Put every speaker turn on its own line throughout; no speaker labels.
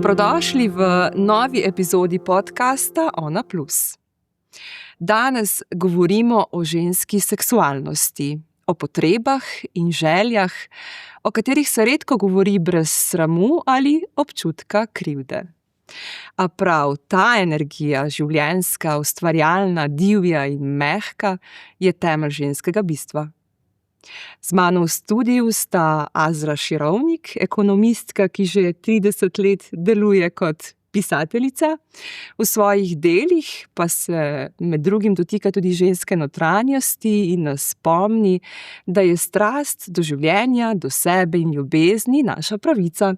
Dobrodošli v novi epizodi podcasta Ona Plus. Danes govorimo o ženski seksualnosti, o potrebah in željah, o katerih se redko govori brez sramu ali občutka krivde. A prav ta energija, življenjska, ustvarjalna, divja in mehka, je temelj ženskega bistva. Z mano v studiu sta Azra Širovnik, ekonomistka, ki že 30 let deluje kot pisateljica. V svojih delih pa se med drugim dotika tudi ženske notranjosti in nas spomni, da je strast do življenja, do sebe in ljubezni naša pravica.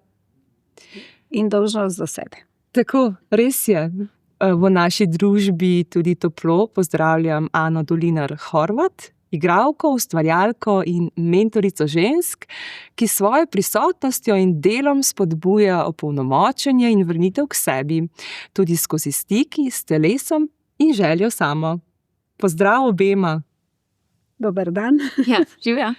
In dolžnost do sebe.
Tako, res je. V naši družbi tudi toplo pozdravljam Ano Dolinar Horvat, igralko, ustvarjalko in mentorico žensk, ki s svojo prisotnostjo in delom spodbuja opolnomočenje in vrnitev k sebi, tudi skozi stiki s telesom in željo samo. Pozdrav obema.
Dober dan.
Ja, živja.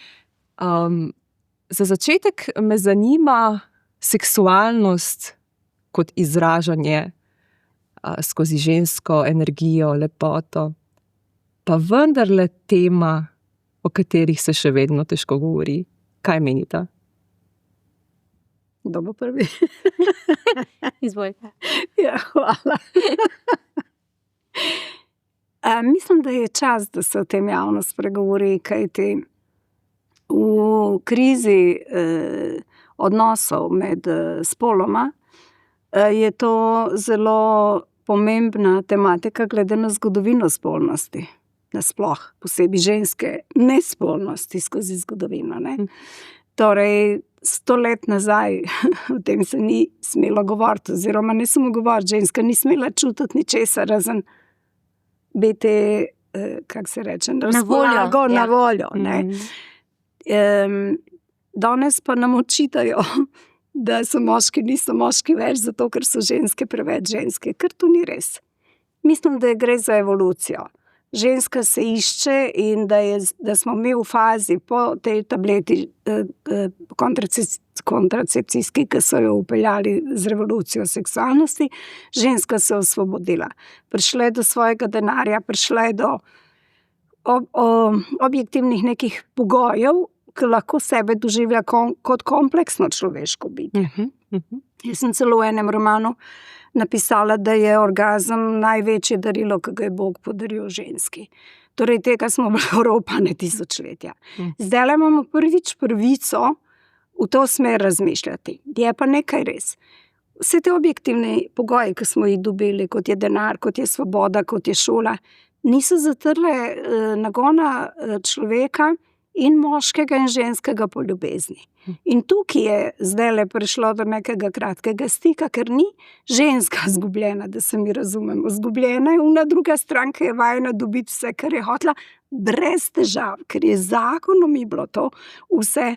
Za začetek me zanima seksualnost kot izražanje skozi žensko energijo, lepoto. Pa vendarle tema, o katerih se še vedno težko govori. Kaj menita?
Kdo bo prvi?
Izvolite.
Ja, hvala. Mislim, da je čas, da se o tem javno spregovori, kajti v krizi odnosov med spoloma je to zelo pomembna tematika glede na zgodovino spolnosti. Nasploh, posebej ženske nespolnosti skozi zgodovino. Ne? Torej, 100 let nazaj o tem se ni smelo govoriti, oziroma ne samo govoriti, ženska ni smela čutiti ničesar, razen biti, kako se reče, na voljo. Ne? Danes pa nam očitajo, da so moški, niso moški več, zato ker so ženske preveč ženske, ker to ni res. Mislim, da gre za evolucijo. Ženska se išče in da smo mi v fazi po tej tableti kontracepcijski, ki so jo upeljali z revolucijo seksualnosti, ženska se osvobodila. Prišla je do svojega denarja, prišla je do objektivnih nekih pogojev, ki lahko sebe doživlja kot kompleksno človeško biti. Jaz sem celo v enem romanu napisala, da je orgazem največje darilo, ki ga je Bog podaril ženski. Torej, tega smo bili oropane tisočletja. Zdaj imamo prvič pravico v to smer razmišljati. Je pa nekaj res. Vse te objektivne pogoje, ki smo jih dobili, kot je denar, kot je svoboda, kot je šola, niso zatrle nagona človeka in moškega in ženskega po ljubezni. In tukaj je zdaj prišlo do nekega kratkega stika, ker ni ženska zgubljena, da se mi razumemo. Zgubljena je ona druga stran, ki je vajena dobiti vse, kar je hotela, brez težav, ker je zakonom je bilo to vse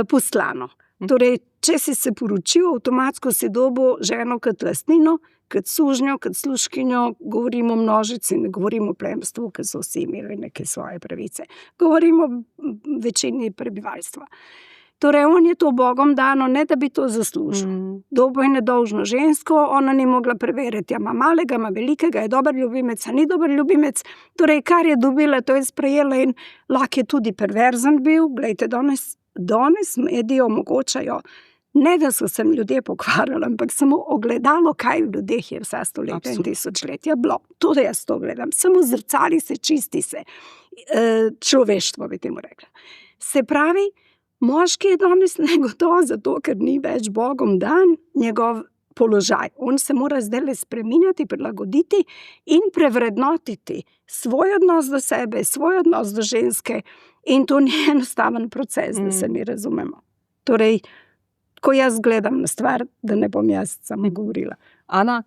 poslano. Torej, če si se poročil, avtomatsko si dobil ženo kot lastnino, kot sužnjo, kot služkinjo, govorimo o množici, ne govorimo o plemstvu, ki so vsi imeli neke svoje pravice. Govorimo o večini prebivalstva. Torej, on je to Bogom dano, ne da bi to zaslužil. Dobo je nedolžno žensko, ona ni mogla preveriti, ima malega, ima velikega, je dober ljubimec, a ni dober ljubimec. Torej, kar je dobila, to je sprejela in lahko je tudi perverzen bil. Glejte, danes mediji omogočajo, ne da so se ljudje pokvarjali, ampak samo ogledalo, kaj v ljudeh je vsa stoletja in tisočletja bilo. Tudi jaz to gledam. Samo zrcali se, čisti se. Človeštvo bi temu rekla. Se pravi, moški je danes negotov, zato ker ni več Bogom dan njegov položaj. On se mora zdaj spreminjati, prilagoditi in prevrednotiti svoj odnos do sebe, svoj odnos do ženske. In to ni enostaven proces, da se mi razumemo. Torej, ko jaz gledam na stvar, da ne bom jaz samo govorila.
Ana?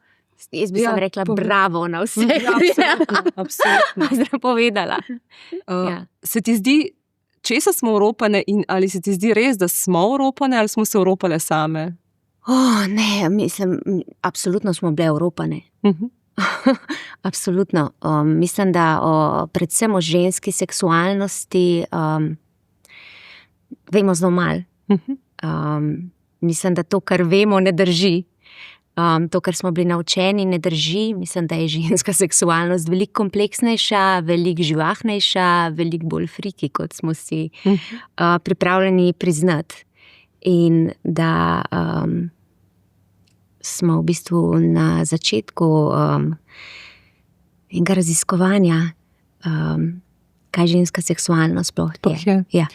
Jaz bi sam rekla bravo na vse.
Absolutno.
Zdaj povedala.
Se ti zdi, česa smo oropane in ali se ti zdi res, da smo oropane ali smo se oropale same?
Ne, mislim, absolutno smo bile oropane. Absolutno. Mislim, da predvsem o ženski seksualnosti vemo zelo malo. Mislim, da to, kar vemo, ne drži. to, kar smo bili naučeni, ne drži. Mislim, da je ženska seksualnost veliko kompleksnejša, veliko živahnejša, veliko bolj friki, kot smo si pripravljeni priznati. In da smo v bistvu na začetku enega raziskovanja, kaj ženska seksualnost sploh je. Ja.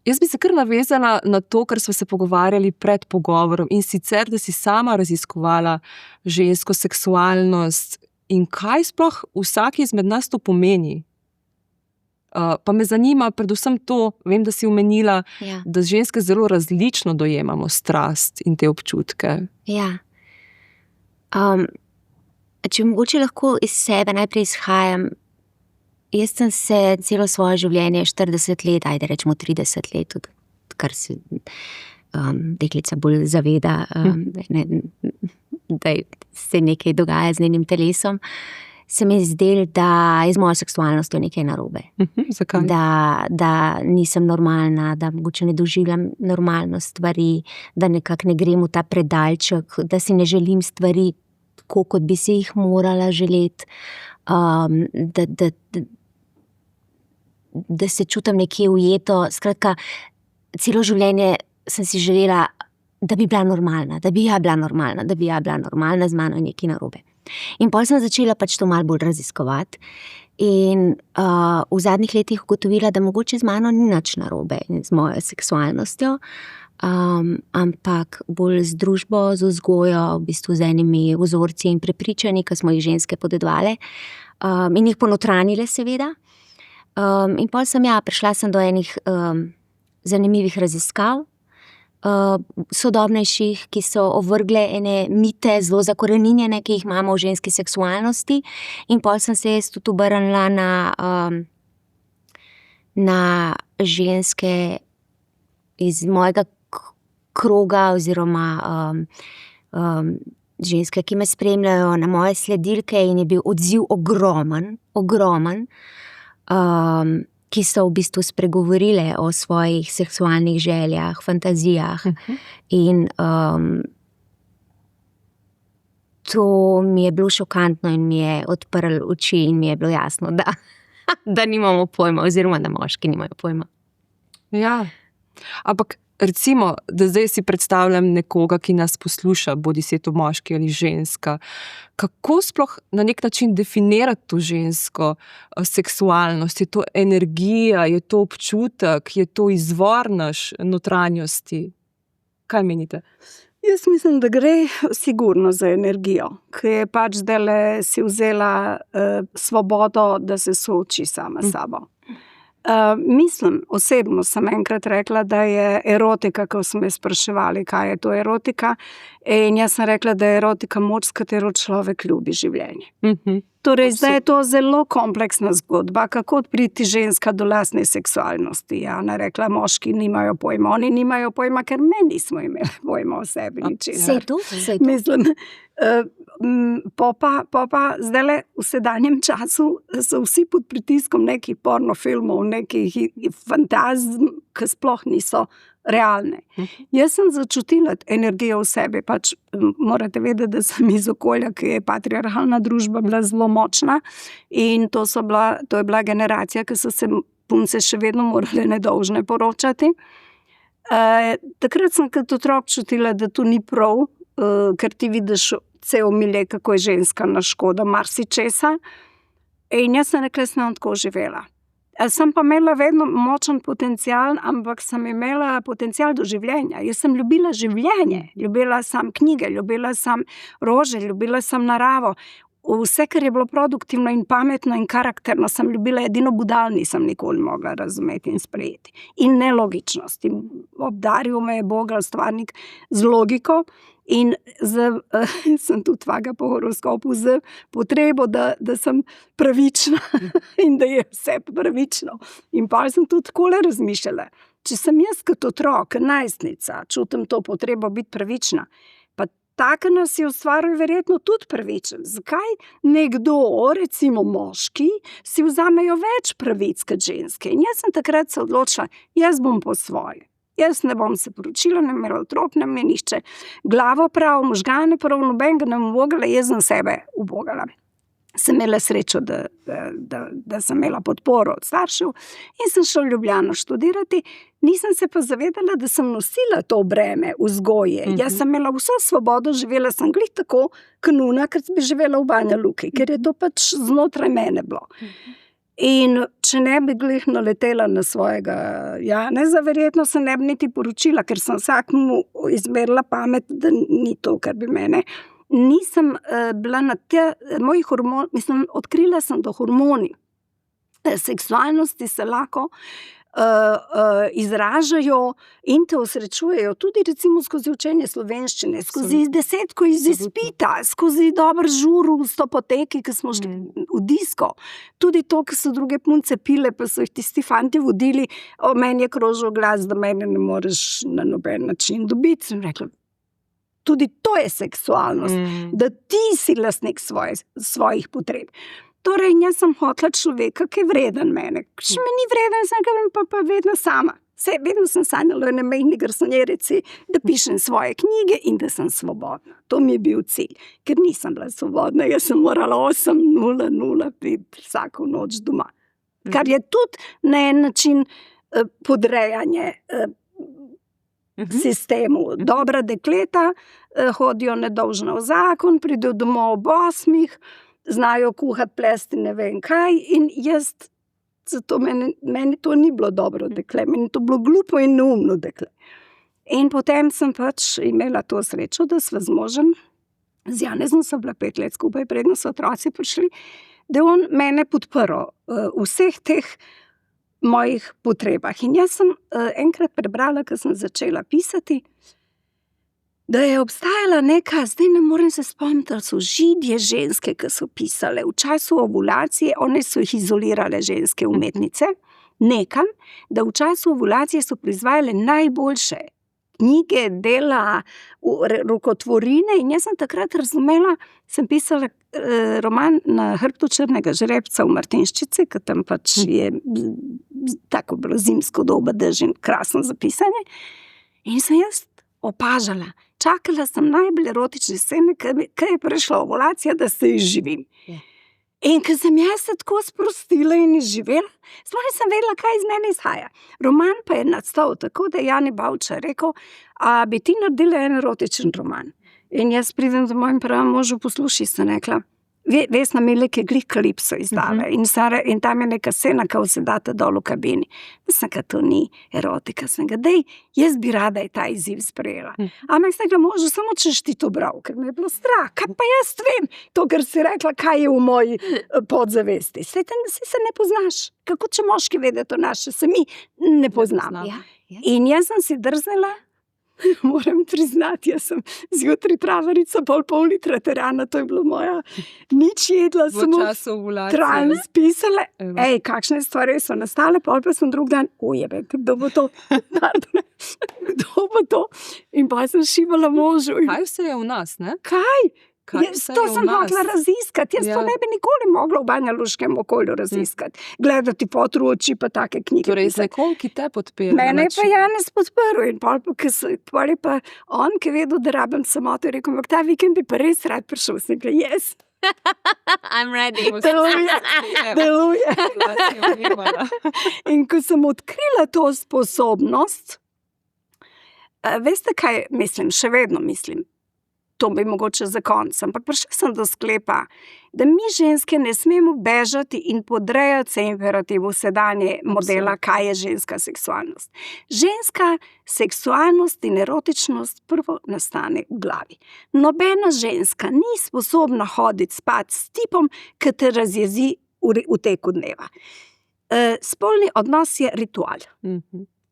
Jaz bi se kar navezala na to, kar smo se pogovarjali pred pogovorom, in sicer, da si sama raziskovala žensko seksualnost in kaj sploh vsak izmed nas to pomeni. Pa me zanima predvsem to, vem, da si omenila, da ženske zelo različno dojemamo strast in te občutke.
Ja. Če mogoče lahko iz sebe najprej izhajam, jaz sem se celo svoje življenje, 40 let, ajde rečemo 30 let, kar se deklica bolj zaveda, da se nekaj dogaja z njenim telesom, se mi zdelo, da je z mojo seksualnostjo nekaj narobe.
Zakaj?
Da nisem normalna, da mogoče ne doživljam normalno stvari, da nekako ne grem v ta predalček, da si ne želim stvari tako, kot bi si jih morala želeti, da se čutim nekje ujeto. Skratka, celo življenje sem si želela, da bi bila normalna, da bi bila normalna, z mano je nekaj narobe. In potem sem začela pač to malo bolj raziskovati in v zadnjih letih ugotovila, da mogoče z mano ni nič narobe in z mojo seksualnostjo, ampak bolj z družbo, z vzgojo, v bistvu z enimi vzorci in prepričanji, ki smo jih ženske podedovale in jih ponotranjile seveda. In potem sem prišla sem do enih zanimivih raziskav, sodobnejših, ki so ovrgle ene mite, zelo zakoreninjene, ki jih imamo v ženski seksualnosti, in potem sem se jaz tudi obrnila na ženske iz mojega kroga oziroma ženske, ki me spremljajo, na moje sledilke, in je bil odziv ogromen, ki so v bistvu spregovorile o svojih seksualnih željah, fantazijah. In to mi je bilo šokantno in mi je odprlo oči in mi je bilo jasno, da nimamo pojma, oziroma da moški nimajo pojma.
Ja, ampak recimo, da zdaj si predstavljam nekoga, ki nas posluša, bodi si to moški ali ženska, kako sploh na nek način definirati to žensko seksualnost? Je to energija, je to občutek, je to izvor naš notranjosti? Kaj menite?
Jaz mislim, da gre sigurno za energijo, ki je pač zdajle si vzela svobodo, da se sooči sama s sabo. Mislim, osebno sem enkrat rekla, da je erotika, ko so me spraševali, kaj je to erotika, in jaz sem rekla, da je erotika moč, s katero človek ljubi življenje. Torej, zdaj je to zelo kompleksna zgodba, kako priti ženska do lastne seksualnosti. Jana rekla, moški nimajo pojma, oni nimajo pojma, ker me nismo imeli pojma o sebi ničesar.
Sej to.
Mislim, pa zdajle v sedanjem času so vsi pod pritiskom nekih pornofilmov, nekih fantazm, ki sploh niso realne. Jaz sem začutila energijo v sebi, pač morate vedeti, da sem iz okolja, ki je patriarhalna družba bila zelo močna, in to je bila generacija, ki so se punce še vedno morale nedolžne poročati. Takrat sem kot otrok čutila, da to ni prav, ker ti vidiš cel milje, kako je ženska na škodo marsičesa, in jaz sem rekla, sem tako živela. Sem pa imela vedno močen potencial, ampak sem imela potencial do življenja. Jaz sem ljubila življenje, ljubila sem knjige, ljubila sem rože, ljubila sem naravo. Vse, kar je bilo produktivno in pametno in karakterno, sem ljubila, edino budal nisem nikoli mogla razumeti in sprejeti. In nelogičnost. In obdaril me je Bog, stvarnik, z logiko, in sem tudi tvaga po horoskopu z potrebo, da sem pravična in da je vse pravično. In pa sem tudi takole razmišljala, če sem jaz kot otrok, najstnica, čutim to potrebo biti pravična, pa taka nas je ustvaril verjetno tudi pravičen. Zakaj nekdo, recimo moški, si vzamejo več pravic kot ženske? In jaz sem takrat se odločila, jaz bom po svoje. Jaz ne bom se poročila, ne imela otrok, ne me nišče glavo prav, možgane prav, nobenega ne bom ubogala, jaz sem sebe ubogala. Sem imela srečo, da sem imela podporo od staršev in sem šla v Ljubljano študirati. Nisem se pa zavedala, da sem nosila to breme vzgoje. Jaz sem imela vso svobodo, živela sem glih tako, kanuna, ker bi živela v Banja Luki, ker je to pač znotraj mene bilo. In če ne bi glih naletela na svojega Janeza, verjetno se ne bi niti poročila, ker sem vsakmu izmerila pamet, da ni to, kar bi mene. Nisem bila na te, mojih hormon, mislim, odkrila sem, da hormoni seksualnosti se lahko izražajo in te osrečujejo tudi recimo skozi učenje slovenščine, skozi 10 iz izpita, skozi dober žur v Stopoteki, ki smo šli v disko. Tudi to, ki so druge punce pile, pa so jih tisti fanti vodili, meni je krožil glas, da mene ne moreš na noben način dobiti. Sem rekla, tudi to je seksualnost, da ti si lastnik svojih potreb. Torej, jaz sem hotela človeka, ki je vreden mene. Če me ni vreden, sem pa vedno sama. Vedno sem sanjala na mejni garsonjerici, da pišem svoje knjige in da sem svobodna. To mi je bil cilj, ker nisem bila svobodna. Jaz sem morala 8:00 biti vsako noč doma. Kar je tudi na en način podrejanje sistemu. Dobra dekleta hodijo nedolžna v zakon, pridejo domov ob 8:00, znajo kuhati, plesti, ne vem kaj, in jaz, zato meni to ni bilo dobro dekle, meni to bilo glupo in neumno dekle. In potem sem pač imela to srečo, da sva z možem, z Janezom sva bila 5 let skupaj, predno so otroci prišli, da je on mene podprl vseh teh mojih potrebah. In jaz sem enkrat prebrala, ko sem začela pisati, da je obstajala neka, zdaj ne morem se spomniti, da so Židje ženske, ki so pisale v času ovulacije, one so jih izolirale ženske umetnice, nekam, da v času ovulacije so proizvajale najboljše knjige, dela, rokotvorine in jaz sem takrat razumela, sem pisala roman Na hrbtu črnega žrebca v Martinščici, ki tam pač je tako bilo zimsko doba, dež in krasno za pisanje. In sem jaz opažala, čakala sem najbolj erotične scene, kaj je prišla ovulacija, da se izživim. In ko sem jaz se tako sprostila in izživela, sploh nisem vedela, kaj iz mene izhaja. Roman pa je nastal tako, da je Jani Bavčar rekel, a bi ti naredila en erotičen roman. In jaz pridem do mojim pravim možu, poslušaj, sem rekla, Vesna Milek je glih Kalipso izdala in tam je neka scena, kao se data dol v kabini. Mislim, ka to ni erotika, sem ga, dej, jaz bi rada je ta izziv sprejela. Ampak sem rekla, možu, samo češ ti to bral, ker me je bilo strah, kaj pa jaz vem, to, ker si rekla, kaj je v moji podzavesti. Se ne poznaš, kako če moški vede to naše, se mi ne poznamo. In jaz sem si drznila, moram priznati, jaz sem zjutraj travarico pol litra terana, to je bilo moja, nič jedla, samo trans pisala. Ej, kakšne stvari so nastale, pol pa sem drug dan, ojebe, kdo bo to? Kdo bo to? In pa sem šibala možu.
Kaj vse je v nas, ne?
Kaj? To sem hotela raziskati, jaz to ne bi nikoli mogla v banjaluškem okolju raziskati. Gledati potru oči pa take knjige.
Torej, z nekom, ki te podpira.
Mene je pa Janez podprl in pol je pa on, ki je vedel, da rabim samoto, je rekel, ta vikend bi pa res rad prišel, sem rekla, yes.
I'm ready.
Deluje. In ko sem odkrila to sposobnost, veste kaj mislim, še vedno mislim, to bi mogoče za konec, ampak prišla sem do sklepa, da mi ženske ne smemo bežati in podrejati se imperativu sedanje modela, kaj je ženska seksualnost. Ženska seksualnost in erotičnost prvo nastane v glavi. Nobena ženska ni sposobna hoditi spat s tipom, ki te razjezi v teku dneva. Spolni odnos je ritual.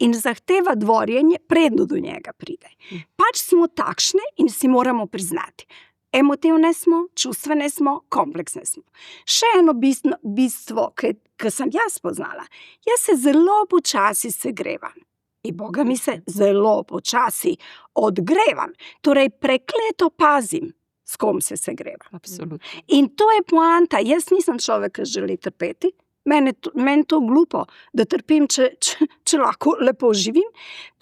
In zahteva dvorjenje, predno do njega pride. Pač smo takšne in si moramo priznati. Emotivne smo, čustvene smo, kompleksne smo. Še eno bistvo, ki sem jaz poznala. Jaz se zelo počasi segrevam. In Boga mi se zelo počasi odgrevam. Torej, prekleto pazim, s kom se segrevam.
Absolutno.
In to je poanta. Jaz nisem človek, ki želi trpeti. Meni to glupo, da trpim, če če lahko lepo živim.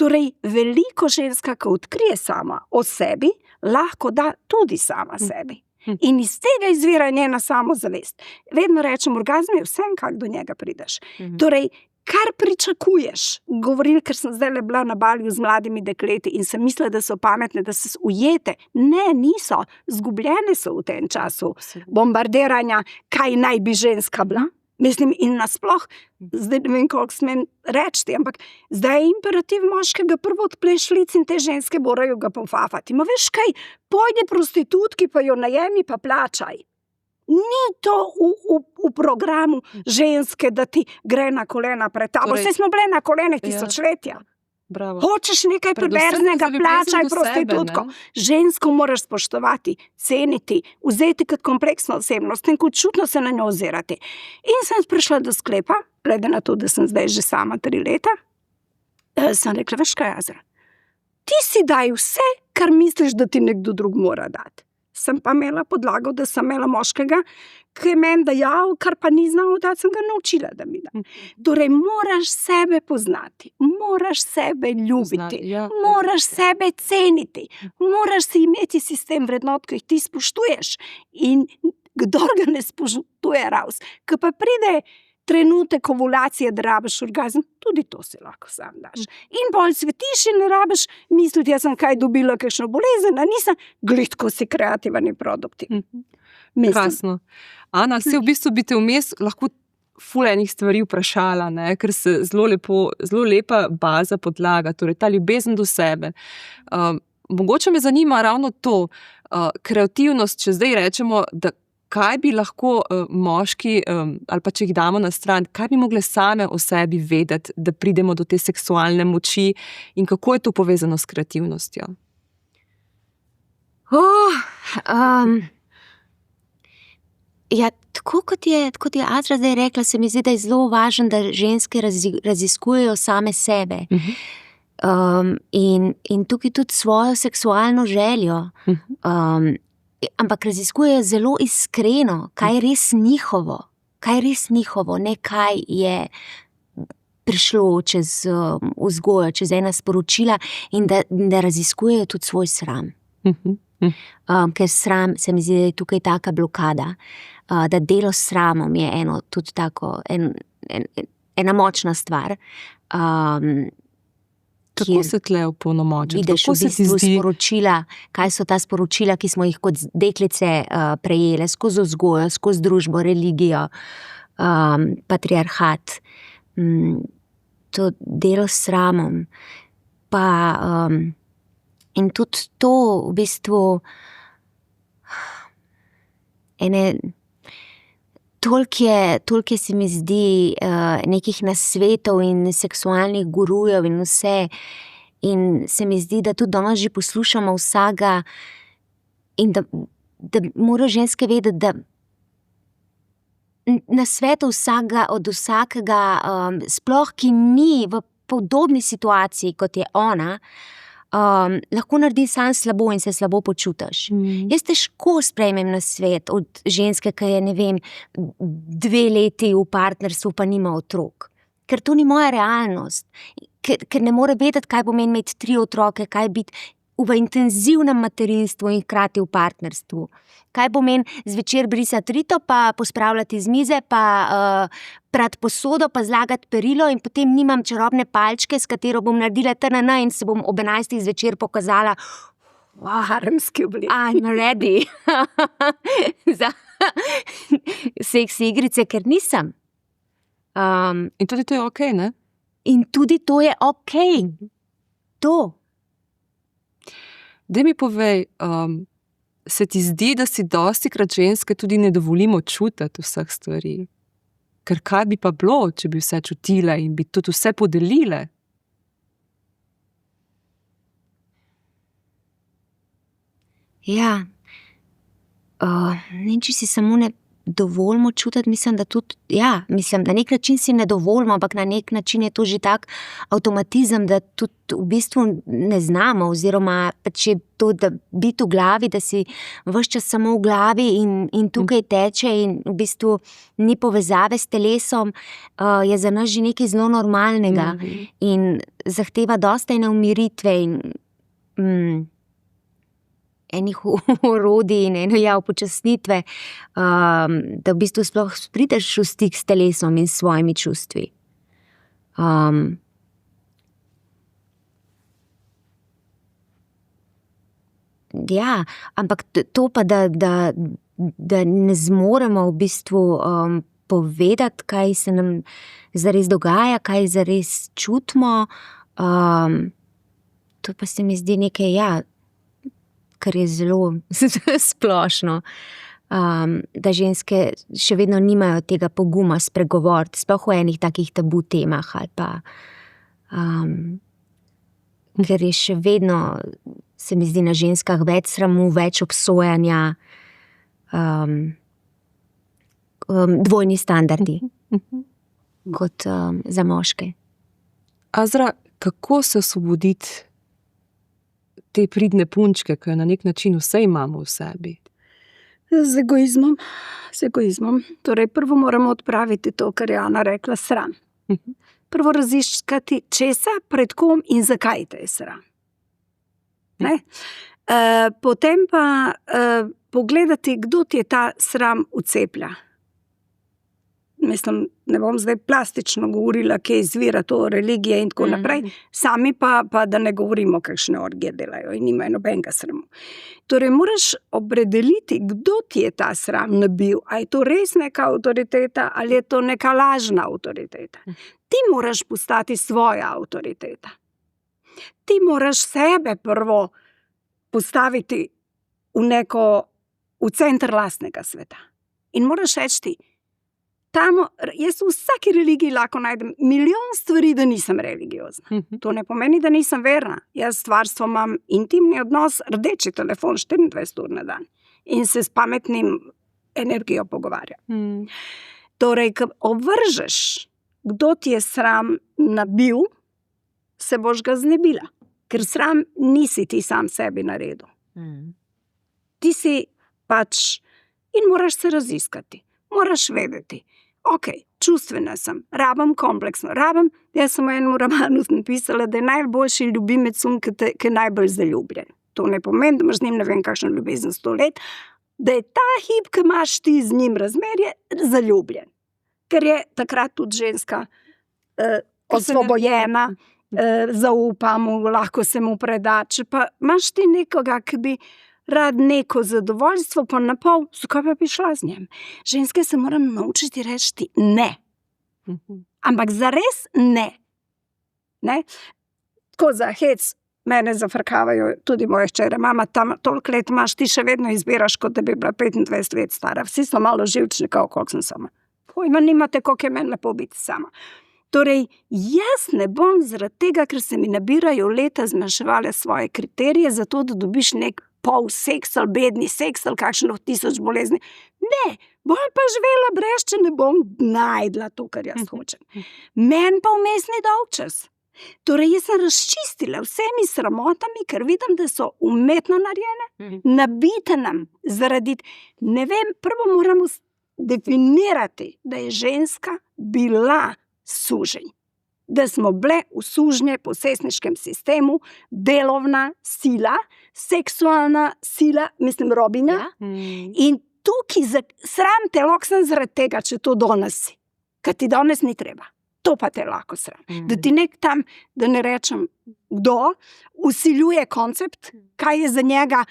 Torej, veliko ženska, ko odkrije sama o sebi, lahko da tudi sama sebi. In iz tega izvira njena samozavest. Vedno rečem, orgazm je vsem, kak do njega prideš. Torej, kar pričakuješ, govorim, ker sem zdaj bila na Baliju z mladimi dekleti in sem mislila, da so pametne, da so ujete. Ne, niso. Zgubljene so v tem času bombardiranja, kaj naj bi ženska bila. Mislim, in nasploh, zdaj ne vem, koliko smem reči, ampak zdaj je imperativ moškega, prvo odpleš lic in te ženske morajo ga pofafati. Ma veš kaj, pojdi prostitutki, pa jo najemi, pa plačaj. Ni to v programu ženske, da ti gre na kolena pred tabo. Vse smo bile na kolenih tisočletja.
Bravo.
Hočeš nekaj perverznega, plačaj prostitutko. Žensko moraš spoštovati, ceniti, vzeti kot kompleksno osebnost in kot čutno se na njo ozirati. In sem prišla do sklepa, glede na to, da sem zdaj že sama 3 leta, sem rekla, veš kaj, Azra, ti si daj vse, kar misliš, da ti nekdo drug mora dati. Sem pa imela podlago, da sem imela moškega, ki je meni dajal, kar pa ni znal dati, sem ga naučila, da mi da. Torej, moraš sebe poznati, moraš sebe ljubiti, moraš sebe ceniti, moraš si imeti sistem vrednot, ki jih ti spoštuješ. In kdor ga ne spoštuje, raus, ko pa pride trenutek ovulacije, da rabiš orgazm, tudi to si lahko sam daš. In bolj svetiš in ne rabiš misliti, jaz sem kaj dobila, kakšno bolezen, a nisem, glih, ko si kreativen in produktiven.
Krasno. Ana, se v bistvu bi te vmes lahko ful enih stvari vprašala, ne? Ker se zelo lepa baza podlaga, torej ta ljubezen do sebe. Mogoče me zanima ravno to, kreativnost, če zdaj rečemo, da kaj bi lahko moški, ali pa če jih damo na stran, kaj bi mogle same o sebi vedeti, da pridemo do te seksualne moči in kako je to povezano s kreativnostjo?
Ja, tako kot je Azra zdaj rekla, se mi zdi, da je zelo važno, da ženske raziskujejo same sebe. In tukaj tudi svojo seksualno željo. Ampak raziskujejo zelo iskreno, kaj je res njihovo, ne kaj je prišlo čez vzgojo, čez ena sporočila in da raziskujejo tudi svoj sram. Ker sram, se mi zdi, da je tukaj taka blokada, da delo s sramom je tudi tako, ena močna stvar.
Kako se tle opolnomočiti?
Vidiš v bistvu sporočila, kaj so ta sporočila, ki smo jih kot deklice prejele skozi vzgojo, skozi družbo, religijo, patriarhat, to delo s sramom. In tudi to v bistvu toliko se mi zdi nekih nasvetov in seksualnih gurujev in vse. In se mi zdi, da tudi danes že poslušamo vsega in da morajo ženske vedeti, da na svetu od vsakega, sploh ki ni v podobni situaciji, kot je ona, lahko naredi sam slabo in se slabo počutiš. Jaz težko sprejmem na svet od ženske, ki je, ne vem, 2 leti v partnerstvu, pa nima otrok. Ker to ni moja realnost. Ker ne more vedeti, kaj pomeni imeti 3 otroke, kaj biti v intenzivnem materinstvu in hkrati v partnerstvu. Kaj pomeni zvečer brisati rito, pa pospravljati z mize, pa prati posodo, pa zlagati perilo in potem nimam čarobne palčke, s katero bom naredila TNN in se bom ob 11. zvečer pokazala.
Haremski oblik.
I'm ready. Za seksi igrice, ker nisem.
In tudi to je okej, ne?
In tudi to je okej. To.
Daj mi povej, se ti zdi, da si dostikrat ženske tudi ne dovolimo čutiti vseh stvari? Ker kaj bi pa bilo, če bi vse čutile in bi tudi vse podelile?
Ja. Ne, če si samo ne dovolimo čutiti, mislim, da tudi, na nek način si ne dovolimo, ampak na nek način je to že tak avtomatizem, da tudi v bistvu ne znamo, oziroma pač je to, da biti v glavi, da si ves čas samo v glavi in tukaj teče in v bistvu ni povezave s telesom, je za nas že nekaj zelo normalnega in zahteva dosta ene umiritve in enih orodij in upočasnitve, da v bistvu sploh prideš v stik s telesom in s svojimi čustvi. Ampak to pa, da ne zmoremo v bistvu povedati, kaj se nam zares dogaja, kaj zares čutimo, to pa se mi zdi nekaj, kar je zelo splošno, da ženske še vedno nimajo tega poguma spregovoriti, sploh o enih takih tabu temah ali pa, ker je še vedno, se mi zdi, na ženskah več sramu, več obsojanja, dvojni standardi kot za moške.
Azra, kako se osvoboditi te pridne punčke, ki jo na nek način vse imamo v sebi?
Z egoizmom. Torej, prvo moramo odpraviti to, kar je Ana rekla, sram. Prvo raziskati, česa, pred kom in zakaj te je sram. Ne? Potem pa pogledati, kdo ti je ta sram vceplja. Mislim, ne bom zdaj plastično govorila, kje izvira to religije in tako naprej, sami pa da ne govorimo, kakšne orgije delajo in nimajo nobenega sramu. Torej, moraš opredeliti, kdo ti je ta sram nabil, a je to res neka avtoriteta ali je to neka lažna avtoriteta. Ti moraš postati svoja avtoriteta. Ti moraš sebe prvo postaviti v center lastnega sveta. In moraš reči, jaz v vsaki religiji lahko najdem milijon stvari, da nisem religiozna. To ne pomeni, da nisem verna. Jaz s stvarstvom imam intimni odnos, rdeči telefon 24 ur na dan in se s pametnim energijo pogovarjam. Torej, ko obvržeš, kdo ti je sram nabil, se boš ga znebila. Ker sram nisi ti sam sebi naredil. Ti si pač in moraš se raziskati. Moraš vedeti, čustvena sem, rabim kompleksno, jaz sem v enem romanu napisala, da je najboljši ljubimec ki je najbolj zaljubljen. To ne pomeni, da imaš z njim ne vem kakšno ljubezen 100 let, da je ta hip, ki imaš ti z njim razmerje, zaljubljen. Ker je takrat tudi ženska osvobojena, zaupa mu, lahko se mu preda. Če pa imaš ti nekoga, ki bi rad neko zadovoljstvo, pa napol, zakaj pa bi šla z njim? Ženske se moram naučiti reči ne. Ampak zares ne. Tako za hec mene zafrkavajo tudi moje hčere. Mama, tam toliko let imaš, ti še vedno izbiraš, kot da bi bila 25 let stara. Vsi so malo živčni, koliko sem sama. Pojma nimate, koliko je meni lepo biti sama. Torej, jaz ne bom zaradi tega, ker se mi nabirajo leta, zmanjševale svoje kriterije, zato da dobiš nek pol seks ali bedni seks ali kakšno 1000 bolezni. Ne, bom pa živela brez, če ne bom najdla to, kar jaz hočem. Meni pa vmes ni dolgčas. Torej, jaz sem razčistila vsemi sramotami, ker vidim, da so umetno narejene, nabite nam zaradi, ne vem, prvo moramo definirati, da je ženska bila suženj. Da smo bile v sužnje posestniškem sistemu, delovna sila, seksualna sila, mislim robinja, in tukaj sram te lahko sem zaradi tega, če to danes si. Ker ti danes ni treba. To pa te lahko sram. Da ti nek tam, da ne rečem kdo, vsiljuje koncept, kaj je za njega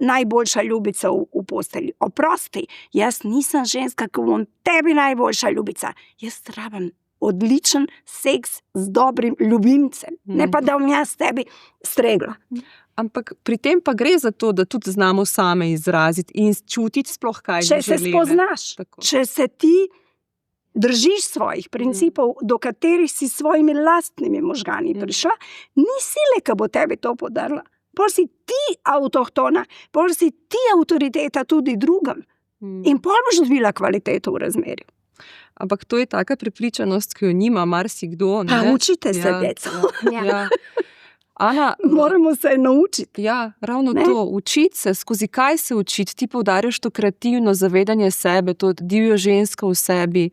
najboljša ljubica v postelji. Oprosti, jaz nisem ženska, ki bom tebi najboljša ljubica. Jaz rabim odličen seks z dobrim ljubimcem, ne pa da bom jaz tebi stregla.
Ampak pri tem pa gre za to, da tudi znamo same izraziti in čutiti sploh, kaj bi želeli.
Če se spoznaš, če se ti držiš svojih principov, do katerih si svojimi lastnimi možgani prišla, ni sile, ki bo tebi to podarila. Pol si ti avtohtona, pol si ti avtoriteta tudi drugim. In pol boš dobila kvaliteto v razmerju.
Ampak to je taka prepričanost, ki jo nima marsikdo.
Pa učite se, deco.
Ja. Ana,
Moramo se naučiti.
ja, ravno
Ne?
to, učiti se, skozi kaj se učiti. Ti poudarjaš to kreativno zavedanje sebe, to divjo žensko v sebi.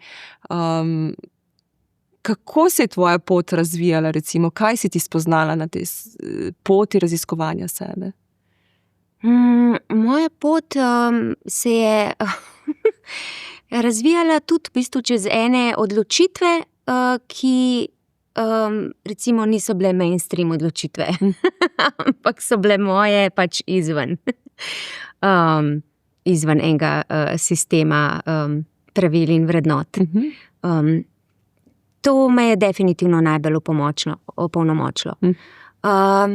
Kako se je tvoja pot razvijala, recimo? Kaj si ti spoznala na tej poti raziskovanja sebe?
Moja pot se je razvijala tudi v bistvu čez ene odločitve, ki recimo niso bile mainstream odločitve, ampak so bile moje pač izven enega sistema pravil in vrednot. To me je definitivno najbolj opolnomočilo.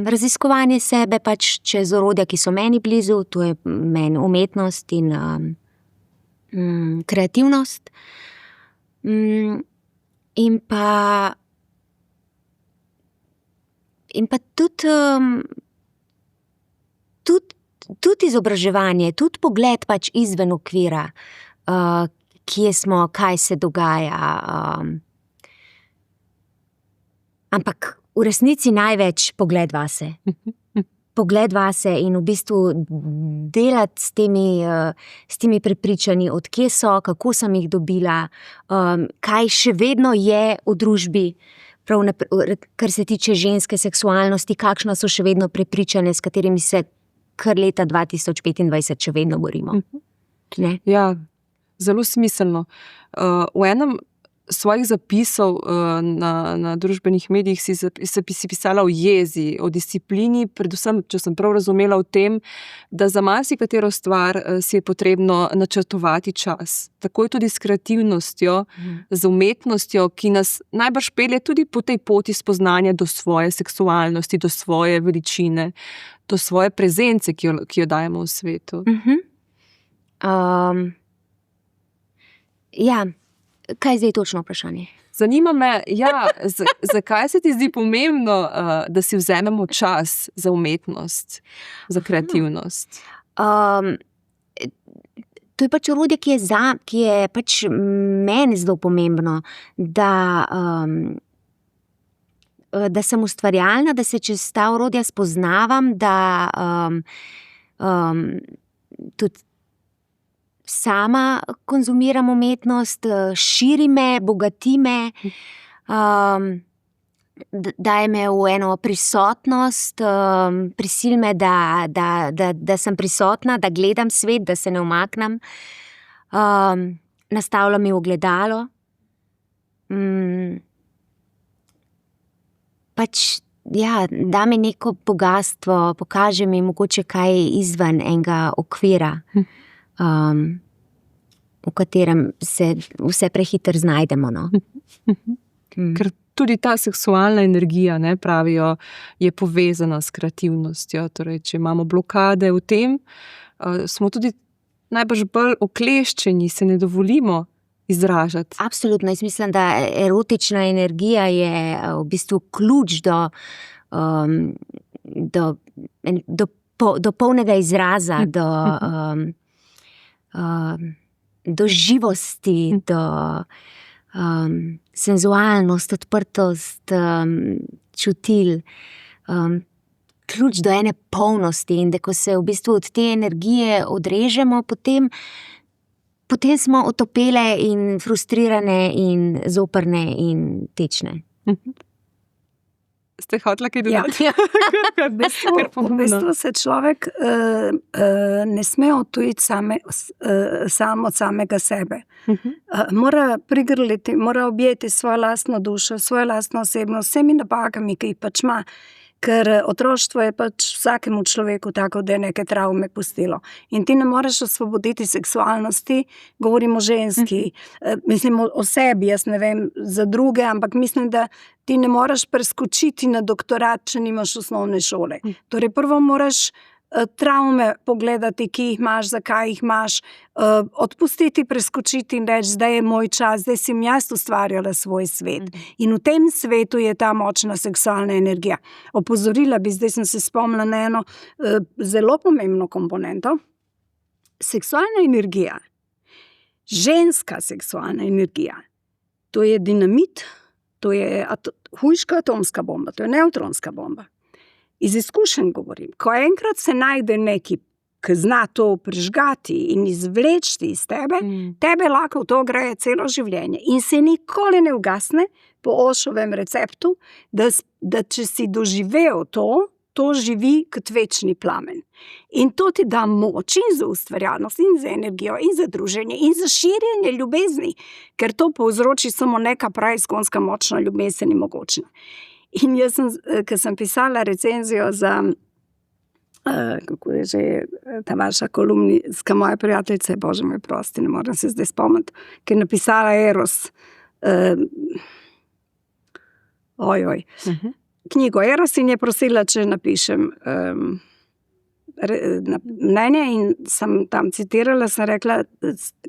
Raziskovanje sebe pač čez orodja, ki so meni blizu, to je meni umetnost in kreativnost. In pa tudi izobraževanje, tudi pogled pač izven okvira, kje smo, kaj se dogaja. Ampak v resnici največ pogled vase. Pogled vase in v bistvu delati s temi prepričanji, od kje so, kako sem jih dobila, kaj še vedno je v družbi, kar se tiče ženske seksualnosti, kakšna so še vedno prepričanja, s katerimi se kar leta 2025 še vedno borimo. Ne?
Ja, zelo smiselno. V enem svojih zapisov na družbenih medijih si pisala o jezi, o disciplini, predvsem, če sem prav razumela, o tem, da za marsikatero stvar si je potrebno načrtovati čas. Tako je tudi s kreativnostjo, z umetnostjo, ki nas najbrž pelje tudi po tej poti spoznanja do svoje seksualnosti, do svoje veličine, do svoje prezence, ki jo dajemo v svetu.
Ja, kaj je zdaj točno vprašanje?
Zanima me, zakaj se ti zdi pomembno, da si vzamemo čas za umetnost, za kreativnost?
To je pač orodje, ki je pač meni zelo pomembno, da sem ustvarjalna, da se čez ta orodja spoznavam, da tudi sama konzumiram umetnost, širi me, bogati me, daje me v eno prisotnost, prisili me, da sem prisotna, da gledam svet, da se ne umaknem, nastavlja mi ogledalo. Pač, ja, da mi neko bogastvo, pokaže mi mogoče kaj izven enega okvira, v katerem se vse prehitro znajdemo. No?
Ker tudi ta seksualna energija, ne, pravijo, je povezana s kreativnostjo. Torej, če imamo blokade v tem, smo tudi najbrž bolj okleščeni, se ne dovolimo izražati.
Absolutno, jaz mislim, da erotična energija je v bistvu ključ do polnega izraza, do živosti, do senzualnost, odprtost čutil, ključ do ene polnosti. In da ko se v bistvu od te energije odrežemo, potem smo otopele in frustrirane in zoprne in tečne.
Ste hotela kaj dodati?
V bistvu se človek ne sme odtujiti sam od samega sebe. Mora prigrliti, mora objeti svojo lastno dušo, svojo lastno osebnost, vsemi napakami, ki jih pač ima. Ker otroštvo je pač vsakemu človeku tako, da je neke travme pustilo. In ti ne moreš osvoboditi seksualnosti, govorim o ženski, mislim o sebi, jaz ne vem za druge, ampak mislim, da ti ne moreš preskočiti na doktorat, če nimaš osnovne šole. Torej prvo moraš travme pogledati, ki jih imaš, zakaj jih imaš, odpustiti, preskočiti in reči, zdaj je moj čas, zdaj sem jaz ustvarjala svoj svet. In v tem svetu je ta močna seksualna energija. Opozorila bi, zdaj sem se spomnila na eno zelo pomembno komponento. Seksualna energija Ženska seksualna energija, to je dinamit, to je hujška atomska bomba, to je nevtronska bomba. Iz izkušenj govorim, ko enkrat se najde neki, ki zna to prižgati in izvleči iz tebe, tebe lahko v to gre celo življenje in se nikoli ne ugasne po Oshowem receptu, da če si doživel to živi kot večni plamen. In to ti da moč in za ustvarjalnost, in za energijo, in za druženje, in za širjenje ljubezni, ker to povzroči samo neka praviskonska močna ljubezen in mogočna. In jaz ko sem pisala recenzijo za, kako je že ta vaša kolumnistka, moja prijateljica, bože moj prosti, ne morem se zdaj spomniti, ki je napisala Eros, knjigo Eros in je prosila, če napišem mnenje in sem tam citirala, sem rekla,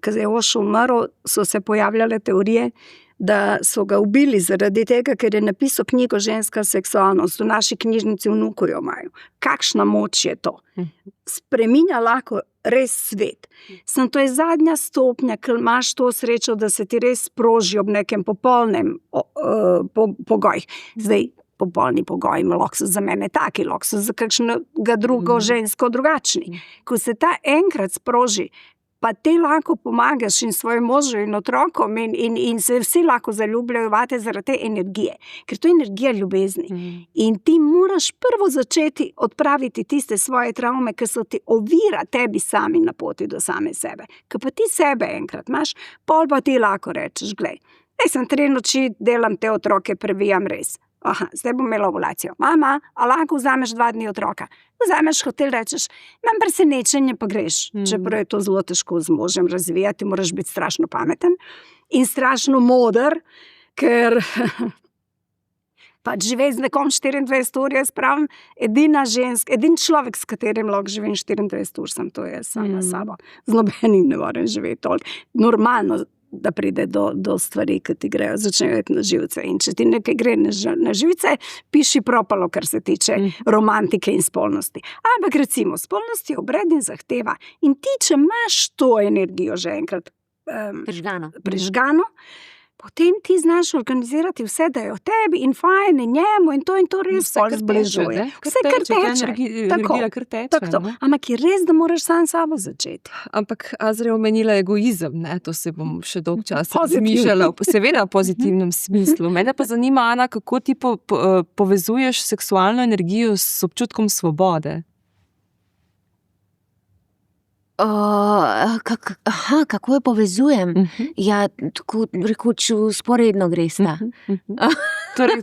ko je Osho umrl, so se pojavljale teorije, da so ga ubili zaradi tega, ker je napisal knjigo Ženska seksualnost, v naši knjižnici vnuku jo imajo. Kakšna moč je to? Spreminja lahko res svet. Samo to je zadnja stopnja, ker imaš to srečo, da se ti res sproži ob nekem popolnem pogojih. Zdaj, popolni pogoji, lahko so za mene taki, lahko so za kakšnega drugo žensko drugačni. Ko se ta enkrat sproži, pa te lahko pomagaš in svojim možu in otrokom in se vsi lahko zaljubljajo vate zaradi te energije, ker to je energija ljubezni. In ti moraš prvo začeti odpraviti tiste svoje travme, ki so ti ovira tebi sami na poti do same sebe. Ko pa ti sebe enkrat imaš, pol pa ti lahko rečeš, glej, sem 3 noči, delam te otroke, previjam res. Zdaj bom imela ovulacijo. Mama, a lahko vzameš 2 dni otroka? Vzameš hotel, rečeš, imam presenečenje, pa greš. Čeprav je to zelo težko z možem razvijati, moraš biti strašno pameten in strašno moder, ker pač živeti z nekom 24 ur, jaz pravim, edini človek, s katerim lahko živim 24 ur, sem to jaz sama sabo. Z nobenim ne morem živeti toliko. Normalno, da pride do stvari, ki ti grejo, začnejo iti na živce. In če ti nekaj gre na živce, piši propalo, kar se tiče romantike in spolnosti. Ampak recimo, spolnost je obred in zahteva. In ti, če imaš to energijo že enkrat prižgano, potem ti znaš organizirati vse, da je o tebi in fajn in njemu in to res vse zbližuje. Vse kar teče.
Energija kar teče.
Ampak je res, da moraš sam sabo začeti.
Ampak Azra je omenila egoizem, ne? To se bom še dolg čas razmišljala. Seveda v pozitivnem smislu. Mene pa zanima, Ana, kako ti povezuješ seksualno energijo s občutkom svobode?
Kako jo povezujem? Ja, tako rekoč sporedno gresta.
Torej,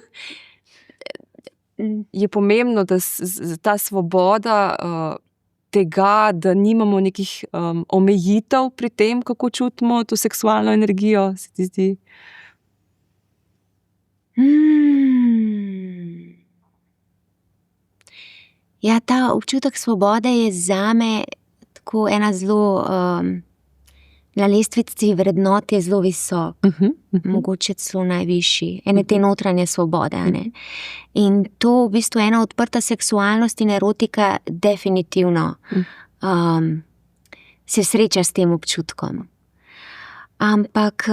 je pomembno, da ta svoboda tega, da nimamo nekih omejitev pri tem, kako čutimo to seksualno energijo, se ti zdi?
Ja, ta občutek svobode je zame tako ena zelo, na lestvici vrednot je zelo visok, mogoče celo najvišji, ene te notranje svobode. In to v bistvu ena odprta seksualnost in erotika definitivno se sreča s tem občutkom. Ampak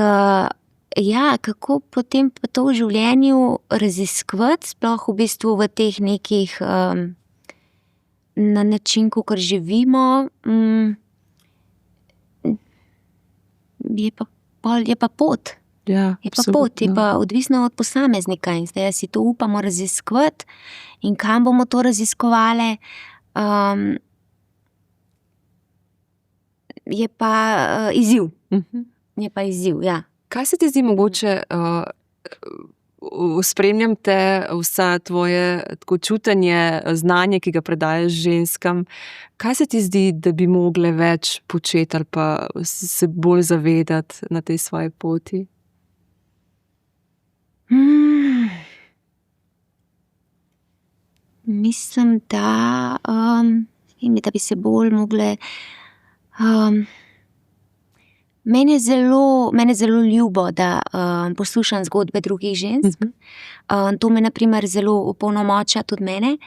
ja, kako potem pa to v življenju raziskovati, sploh v bistvu v teh nekih na način, kakor živimo, je pa pot.
Ja,
je pa pot, je pa odvisno od posameznika in zdaj si to upamo raziskovati in kam bomo to raziskovali, je pa izziv. Je pa izziv, ja.
Kaj se ti zdi mogoče, spremljam te, vsa tvoje čutenje, znanje, ki ga predajaš ženskam. Kaj se ti zdi, da bi mogle več početi ali pa se bolj zavedati na tej svoji poti?
Mislim, da bi se bolj mogle... Meni je zelo ljubo, da poslušam zgodbe drugih žensk. To me na primer zelo opolnomoča tudi mene.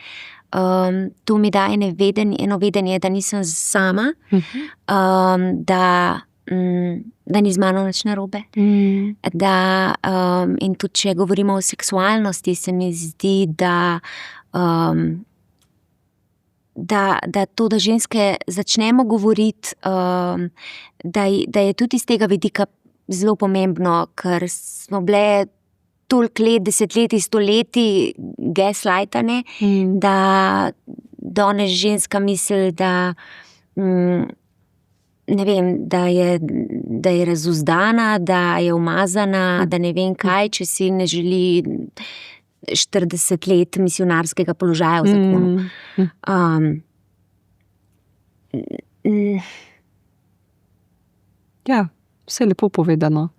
To mi da eno vedenje, da nisem sama, da da ni z mano nič narobe. Da, in tudi, če govorimo o seksualnosti, se mi zdi, da to, da ženske začnemo govoriti, da je tudi iz tega vidika zelo pomembno, ker smo bile toliko let, desetletij, stoletij gaslightane, da danes ženska misli, da ne vem, da je razuzdana, da je umazana, da ne vem kaj, če si ne želi 40 let misionarskega položaja v zakonu.
Ja, vse lepo povedano.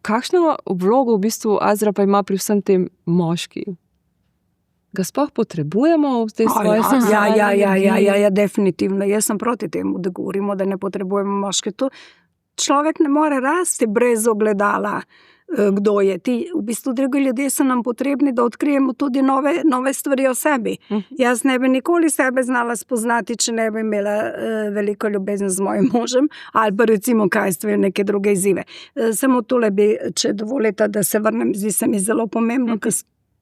Kakšno vlogo v bistvu Azra pa ima pri vsem tem moški? Ga sploh potrebujemo v tej svoji seksualnosti?
Ja, definitivno. Jaz sem proti temu, da govorimo, da ne potrebujemo moške. To človek ne more rasti brez ogledala, kdo je ti. V bistvu, drugi ljudje so nam potrebni, da odkrijemo tudi nove stvari o sebi. Jaz ne bi nikoli sebe znala spoznati, če ne bi imela veliko ljubezen z mojim možem, ali pa recimo kajstvo neke druge izzive. Samo tole bi, če dovolite, da se vrnem, zdi se mi zelo pomembno, ker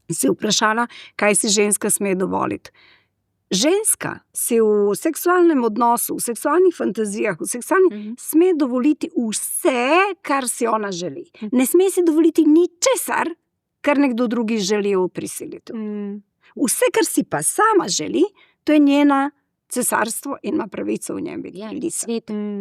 si vprašala, kaj si ženska sme dovoliti. Ženska si v seksualnem odnosu, v seksualnih fantazijah, sme dovoliti vse, kar si ona želi. Ne sme si dovoliti ničesar, kar nekdo drugi želi prisiliti. Vse, kar si pa sama želi, to je njena cesarstvo in ima pravico v njem biti.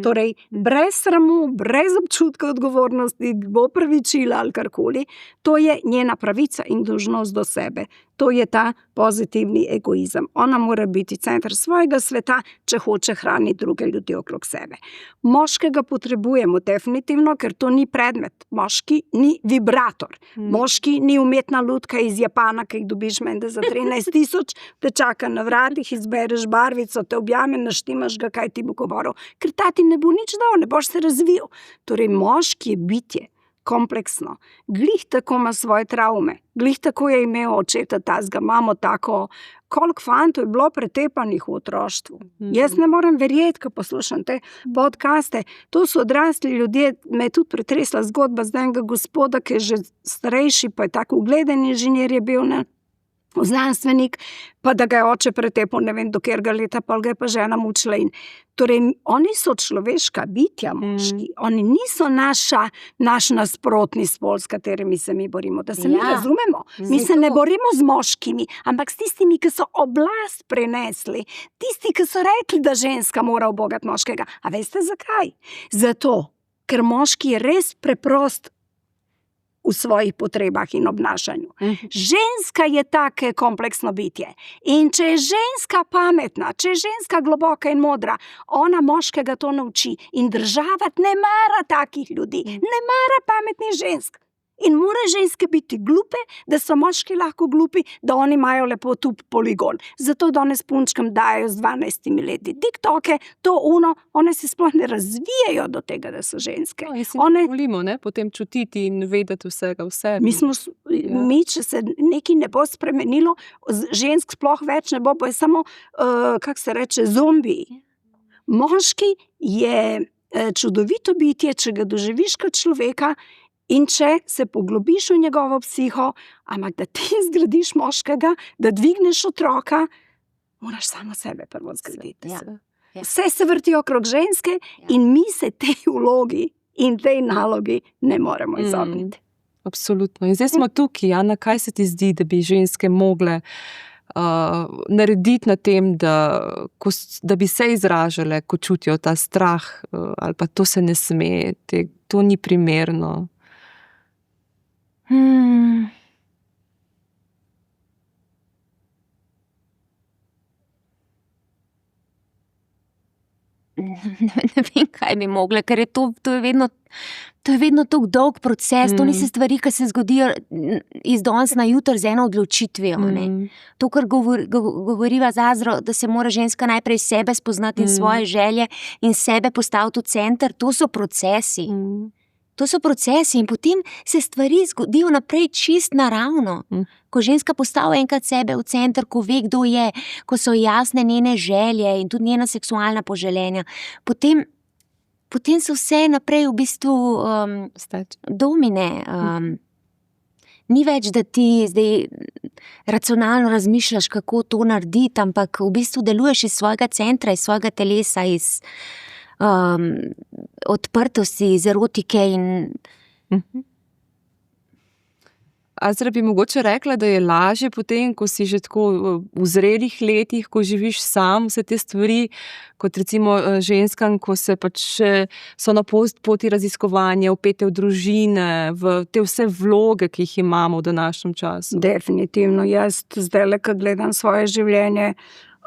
Torej, brez sramu, brez občutka odgovornosti, bo pravičila ali karkoli, to je njena pravica in dolžnost do sebe. To je ta pozitivni egoizem. Ona mora biti center svojega sveta, če hoče hraniti druge ljudi okrog sebe. Moškega potrebujemo definitivno, ker to ni predmet. Moški ni vibrator. Moški ni umetna lutka iz Japana, ki jih dobiš menda za 13,000, te čaka na vratih, izbereš barvico, te objame, naštimaš ga, kaj ti bo govoril. Ker ta ti ne bo nič dal, ne boš se razvil. Torej, moški je bitje. Kompleksno. Glih tako ima svoje travme. Glih tako je imel očeta tazga, mamo tako. Koliko fantov je bilo pretepanih v otroštvu. Jaz ne morem verjeti, ko poslušam te podcaste. To so odrasli ljudje, me je tudi pretresla zgodba z enega gospoda, ki je že starejši, pa je tako ugleden inženir je bil, znanstvenik, pa da ga je oče pretepal, ne vem do katerega leta, pa ga je pa žena mučila. Torej, oni so človeška bitja, moški. Oni niso naš nasprotni spol, s katerimi se mi borimo. Da se mi razumemo. Mi se ne borimo z moškimi, ampak s tistimi, ki so oblast prenesli. Tisti, ki so rekli, da ženska mora ubogati moškega. A veste zakaj? Zato, ker moški je res preprost v svojih potrebah in obnašanju. Ženska je tako kompleksno bitje. In če je ženska pametna, če je ženska globoka in modra, ona moškega to nauči. In država ne mara takih ljudi. Ne mara pametnih žensk. In mora ženske biti glupe, da so moški lahko glupi, da oni imajo lepo tup poligon. Zato danes punčkam dajo z 12 leti TikToke, to one se sploh ne razvijajo do tega, da so ženske.
Ne volimo, potem čutiti in vedeti vsega v sebi.
Mi, če se nekaj ne bo spremenilo, žensk sploh več ne bo, bo je samo, kako se reče, zombiji. Moški je čudovito bitje, če ga doživiš kot človeka, in če se poglobiš v njegovo psiho, ampak da ti zgradiš moškega, da dvigneš otroka, moraš samo sebe prvo zgraditi. Vse se vrti okrog ženske in mi se tej vlogi in tej nalogi ne moremo izogniti.
Absolutno. In zdaj smo tukaj, Ana, kaj se ti zdi, da bi ženske mogle narediti na tem, da bi se izražale, ko čutijo ta strah, ali pa to se ne sme, to ni primerno?
Ne vem, kaj bi mogle, ker je to je vedno tako dolg proces, to niso stvari, ki se zgodijo iz danes na jutri z eno odločitvijo. To, kar govoriva z Azro, da se mora ženska najprej sebe spoznati in svoje želje in sebe postaviti v center, to so procesi. To so procesi in potem se stvari zgodijo naprej čist naravno. Ko ženska postavi enkrat sebe v center, ko ve, kdo je, ko so jasne njene želje in tudi njena seksualna poželenja, potem potem so vse naprej v bistvu domine. Ni več, da ti zdaj racionalno razmišljaš, kako to narediti, ampak v bistvu deluješ iz svojega centra, iz svojega telesa, iz odprtosti, iz erotike in
Azra, bi mogoče rekla, da je lažje potem, ko si že tako v zrelih letih, ko živiš sam vse te stvari, kot recimo ženskam, ko se pač so na poti raziskovanja, vpete v družine, v te vse vloge, ki jih imamo v današnjem času.
Definitivno. Jaz zdaj, ko gledam svoje življenje,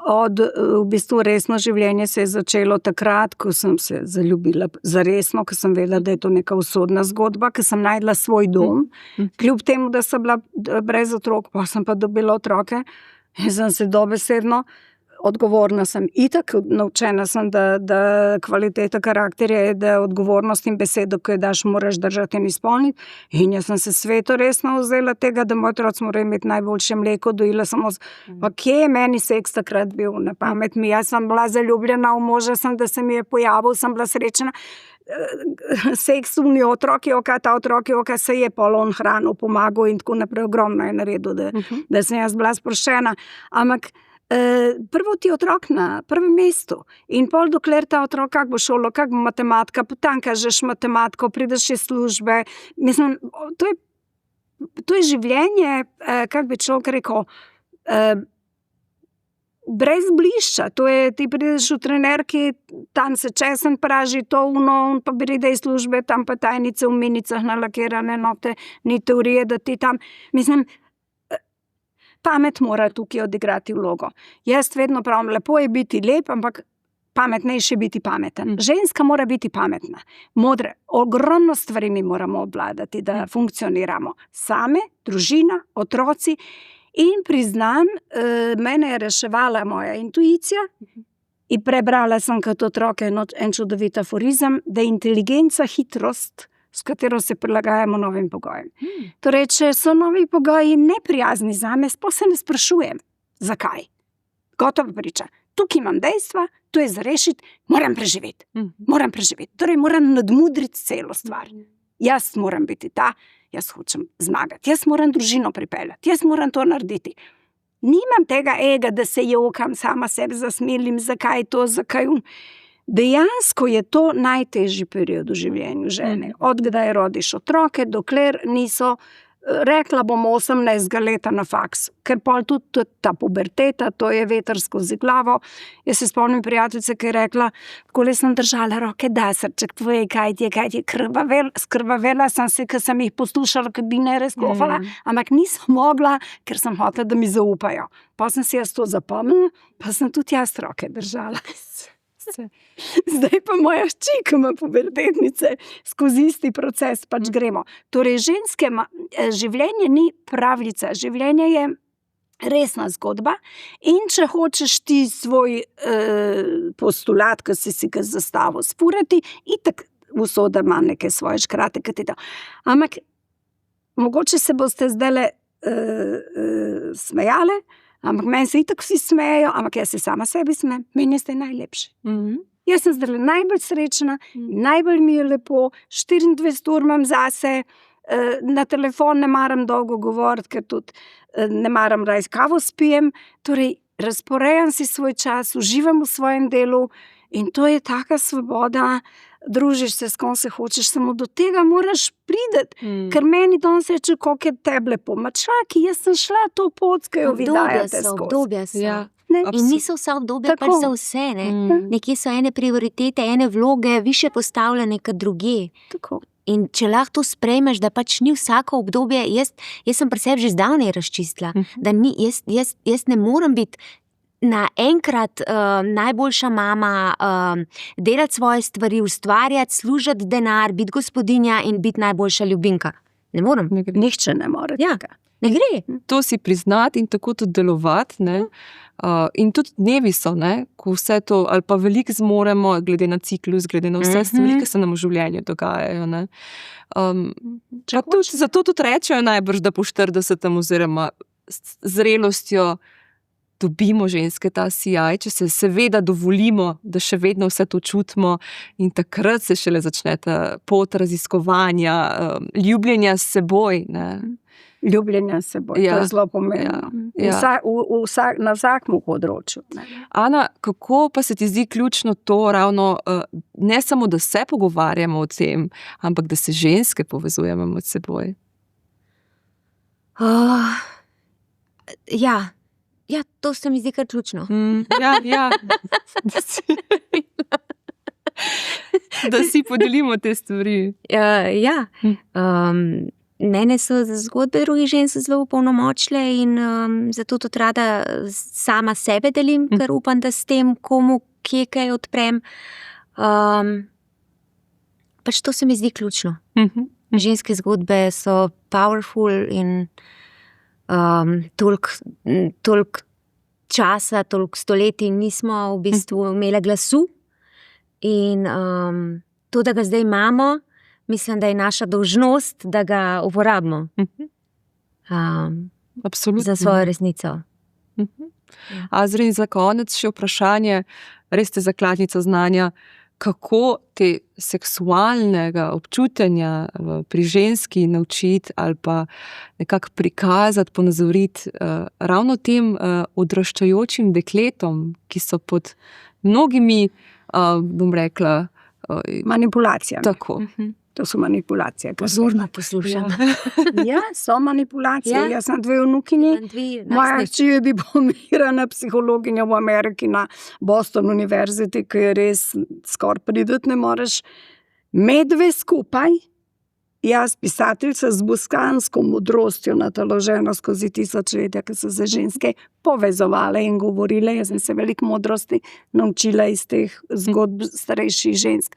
v bistvu resno življenje se je začelo takrat, ko sem se zaljubila zaresno, ko sem vedela, da je to neka usodna zgodba, ko sem našla svoj dom, kljub temu, da sem bila brez otrok, pa sem pa dobila otroke in sem se dobesedno odgovorna sem. Itak naučena sem, da kvaliteta karakterja je, da odgovornost in besedo, ki jo daš, moraš držati in izpolniti. In jaz sem se sveto resno vzela tega, da moj otroci morajo imeti najboljše mleko, dojila samo pa kje je meni seks takrat bil na pamet mi. Jaz sem bila zaljubljena v moža, da se mi je pojavil, sem bila srečna. Seksumni otrok, ta otrok, se je polon hrano pomagal in tako naprej, ogromno je naredil, da sem jaz bila sproščena. Ampak prvo ti otrok na prvem mestu in pol dokler ta otrok, kak bo šolo, kak bo matematika, potem kažeš matematiko, prideš iz službe, mislim, to je življenje, kak bi človek rekel, brez blišča, to je, ti prideš v trenerki, tam se česen praži, to on pa pride iz službe, tam pa tajnice v minicah nalakirane note, ni teorije, da ti tam, mislim, pamet mora tukaj odigrati vlogo. Jaz vedno pravim, lepo je biti lep, ampak pametnejše biti pameten. Ženska mora biti pametna, modra. Ogromno stvari mi moramo obvladati, da funkcioniramo. Same, družina, otroci in priznam, mene je reševala moja intuicija in prebrala sem kot otroke en čudovit aforizem, da je inteligenca hitrost, s katero se prilagajamo novim pogojem. Torej, če so novi pogoji neprijazni zame, sploh se ne sprašujem, zakaj. Gotova priča. Tukaj imam dejstva, to je za rešiti, moram preživeti. Torej, moram nadmudriti celo stvar. Jaz moram biti ta, jaz hočem zmagati, jaz moram družino pripeljati, jaz moram to narediti. Nimam tega ega, da se jokam, sama sebe zasmilim, zakaj to, zakaj Dejansko je to najtežji period v življenju žene. Odkdaj rodiš otroke, dokler niso, rekla bom 18 leta na faksu, ker pol tudi ta puberteta, to je veter skozi glavo. Jaz se spomnim prijateljice, ki je rekla, takole sem držala roke, da srček tvoj, kaj ti je skrvavela sem se, ker sem jih poslušala, ker bi ne res klofala, ampak nisem mogla, ker sem hotela, da mi zaupajo. Pa sem si jaz to zapomnila, pa sem tudi jaz roke držala. Zdaj pa moja hči, ki ima pubertetnice, skozi isti proces pač gremo. Torej, ženske življenje ni pravljica, življenje je resna zgodba in če hočeš ti svoj postulat, ki si ga zastavil spurati, itak usoda ima neke svoje škrate, ki ti da. Ampak mogoče se boste zdajle smejale, ampak meni se itak vsi smejejo, ampak jaz se sama sebi smejem, meni je zdaj najlepše. Jaz sem zdaj najbolj srečna, najbolj mi je lepo, 24 ur imam zase, na telefon ne maram dolgo govoriti, ker tudi ne maram raje kavo spijem, torej razporejam si svoj čas, uživam v svojem delu in to je taka svoboda, družiš se, s kom se hočeš, samo do tega moraš priti, ker meni danes reče, koliko je tebi lepo. Čaki, jaz sem šla to pot, ki jo vi dajete skozi.
Obdobja so.
Ja.
In niso vsa obdobja pač za vse. Nekje so ene prioritete, ene vloge više postavljene kot druge.
Tako.
In če lahko to sprejmeš, da pač ni vsako obdobje, jaz sem pri sebi že zdavnaj razčistila, da ni, jaz ne morem biti naenkrat najboljša mama, delati svoje stvari, ustvarjati, služiti denar, biti gospodinja in biti najboljša ljubimka. Ne morem.
Nihče ne more tega.
Ne gre.
To si priznati in tako tudi delovati, ne. In tudi dnevi so, ne, ko vse to, ali pa veliko zmoremo, glede na ciklus, glede na vse stvari, ki se nam v življenju dogajajo, ne. Zato tudi rečejo najbrž, da po 40 oziroma zrelostjo dobimo ženske ta sijaj, če se seveda dovolimo, da še vedno vse to čutimo in takrat se šele začne ta pot raziskovanja, ljubljenja s seboj. Ne?
Ljubljenja s seboj, to je zelo pomembno. Na vsakem področju. Ne?
Ana, kako pa se ti zdi ključno to ravno, ne samo, da se pogovarjamo o tem, ampak da se ženske povezujemo med seboj?
Ja, to se mi zdi kar ključno.
Ja. Da si podelimo te stvari.
Mene so zgodbe drugih žensk zelo opolnomočile in zato tudi rada sama sebe delim, ker upam, da s tem komu kje kaj odprem. Pač to se mi zdi ključno. Ženske zgodbe so powerful in toliko časa, toliko stoletij nismo v bistvu imele glasu in to, da ga zdaj imamo, mislim, da je naša dolžnost, da ga uporabimo za svojo resnico.
Azrin, za konec še vprašanje, res te zakladnica znanja, kako te seksualnega občutenja pri ženski naučiti ali pa nekako prikazati, ponazoriti ravno tem odraščajočim dekletom, ki so pod mnogimi, bom rekla,
manipulacijami.
Tako.
To so manipulacije.
Pozorno poslušam.
Ja, so manipulacije. Ja. Jaz sem 2 vnukinji. Moja hči je diplomirana psihologinja v Ameriki na Boston University, ki je res skoraj prideti ne moreš. Medve skupaj, jaz pisateljica z boskansko modrostjo nataložena skozi tisočletja, ki so se ženske povezovale in govorile. Jaz sem se veliko modrosti naučila iz teh zgodb starejših žensk.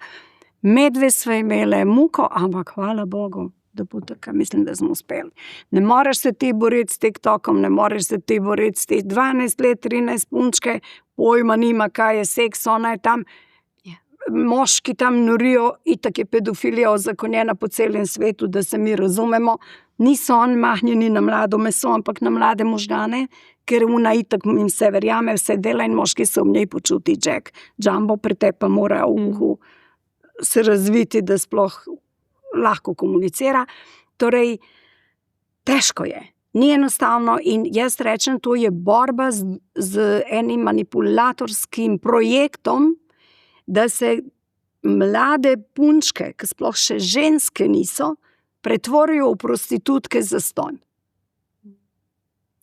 Medve sva imele muko, ampak hvala Bogu, da bo tako, mislim, da smo uspeli. Ne moreš se ti boriti s TikTokom, ne moreš se ti boriti s te 12 let, 13 punčke, pojma nima, kaj je seks, ona je tam, moški tam norijo, itak je pedofilija ozakonjena po celem svetu, da se mi razumemo, niso oni mahnjeni na mlado meso, ampak na mlade možgane, ker ona itak jim se verjame, vse dela in moški se v njej počuti Jack. Jumbo pretepa mora v uhu se razviti, da sploh lahko komunicira. Torej, težko je. Ni enostavno in jaz rečem, to je borba z enim manipulatorskim projektom, da se mlade punčke, ki sploh še ženske niso, pretvorijo v prostitutke zastonj.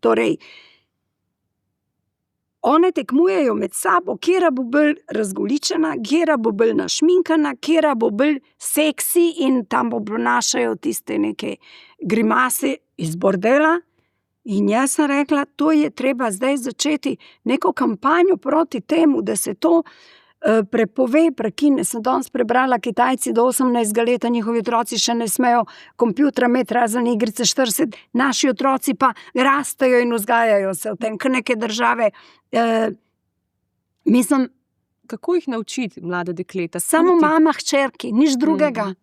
Torej, one tekmujejo med sabo, kjera bo bolj razgoličena, kjera bo bolj našminkana, kjera bo bolj seksi in tam obnašajo tiste neke grimase iz bordela. In jaz sem rekla, to je treba zdaj začeti neko kampanjo proti temu, da se to prepove, prekine. Sem danes prebrala, Kitajci do 18 leta, njihovi otroci še ne smejo kompjutra imeti, razen igrice 40, naši otroci pa rastejo in vzgajajo se v tem, kar neke države. Mislim,
kako jih naučiti, mlade dekleta?
Samo mama, hčerki, nič drugega.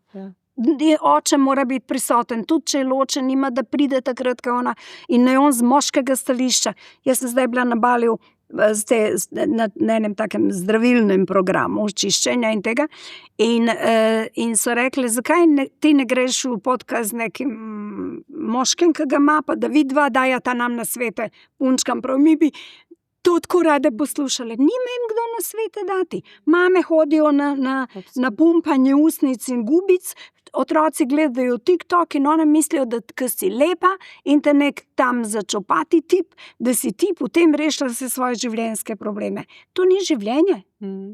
Oče mora biti prisoten, tudi če je ločen, nima da pride takrat, ko ona, in ne on z moškega stališča. Jaz sem zdaj bila na Baliju na enem takem zdravilnem programu čiščenja in tega in so rekli, zakaj ti ne greš v podcast z nekim moškim, ki ga ima, pa da vidva dajata nam na svete punčkam, prav mi bi to tako rade poslušali. Nima jim kdo na svete dati. Mame hodijo na pumpanje usnic in gubic, otroci gledajo TikTok in one mislijo, da si lepa in te nek tam začopati tip, da si ti potem rešila se svoje življenjske probleme. To ni življenje.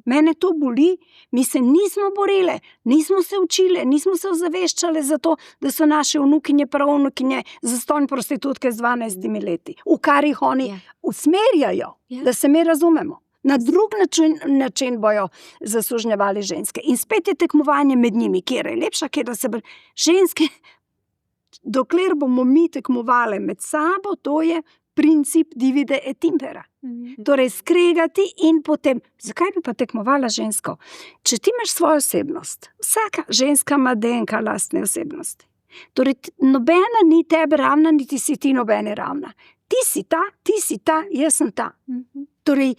Mene to boli. Mi se nismo borile, nismo se učile, nismo se ozaveščale za to, da so naše vnukinje, pravnukinje zastonj prostitutke z 12 leti, v kar jih oni usmerjajo, da se mi razumemo. Na drug način bojo zasužnjevali ženske. In spet je tekmovanje med njimi, kjer je lepša, kjer se ženske, dokler bomo mi tekmovali med sabo, to je princip divide et impera. Torej, skregati in potem, zakaj bi pa tekmovala žensko? Če ti imaš svojo osebnost, vsaka ženska ima DNK lastne osebnosti. Torej, nobena ni tebe ravna, niti si ti nobene ravna. ti si ta, jaz sem ta. Torej,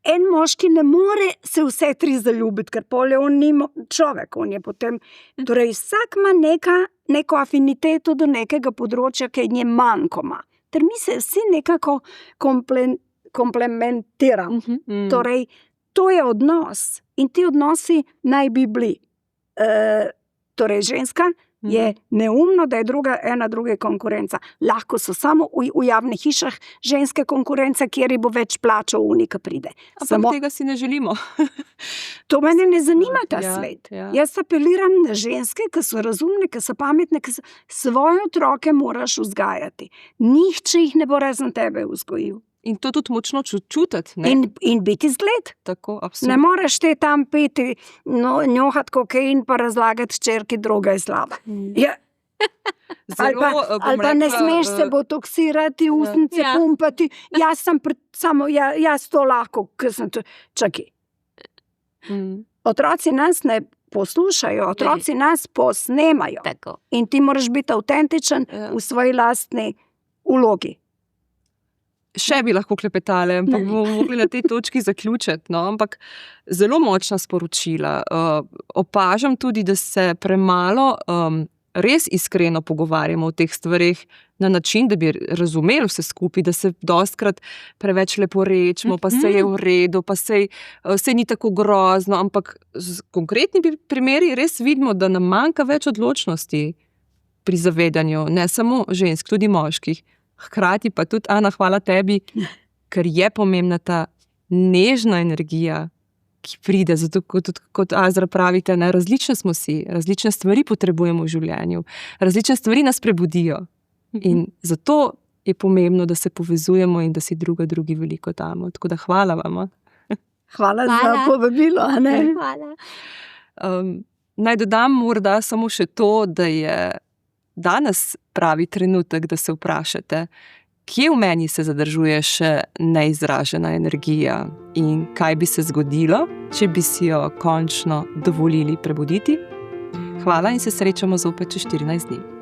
en moški ne more se vse tri zaljubiti, ker pol je on ni človek, on je potem. Torej, vsak ima neko afiniteto do nekega področja, ki je manjko ima. Ter mi se vsi nekako komplementiramo. Torej, to je odnos in ti odnosi naj bi bili. Torej, ženska je neumno, da je ena druge konkurenca. Lahko so samo v javnih hišah ženske konkurence, kjer bo več plačal unika pride.
Ampak tega si ne želimo.
To mene ne zanima ta svet. Jaz apeliram na ženske, ki so razumne, ki so pametne, ki svoje otroke moraš vzgajati. Nihče jih ne bo razen tebe vzgojil.
In to tudi močno čutiti.
In biti zgled.
Tako, absolutno.
Ne moreš te tam peti, njohati kokain pa razlagati hčerki, droga je slaba. Ali pa ne smeš se botoksirati, ustnice pumpati. Jaz to lahko, ker sem to. Čakaj. Otroci nas ne poslušajo, otroci nas posnemajo. In ti moraš biti avtentičen v svoji lastni vlogi.
Še bi lahko klepetali, ampak bomo mogli na tej točki zaključiti. No? Ampak zelo močna sporočila. Opažam tudi, da se premalo res iskreno pogovarjamo o teh stvarih na način, da bi razumeli vse skupaj, da se dostikrat preveč lepo rečemo, pa se je v redu, pa se ni tako grozno, ampak z konkretnimi primeri res vidimo, da nam manjka več odločnosti pri zavedanju, ne samo žensk, tudi moških. Hkrati pa tudi, Ana, hvala tebi, ker je pomembna ta nežna energija, ki pride, zato kot Azra pravite, ne, različne smo si, različne stvari potrebujemo v življenju, različne stvari nas prebudijo. In zato je pomembno, da se povezujemo in da si drugi veliko damo. Tako da hvala vam.
Hvala za povabilo.
Hvala.
Naj dodam morda samo še to, da je danes pravi trenutek, da se vprašate, kje v meni se zadržuje še neizražena energija in kaj bi se zgodilo, če bi si jo končno dovolili prebuditi. Hvala in se srečamo zopet čez 14 dni.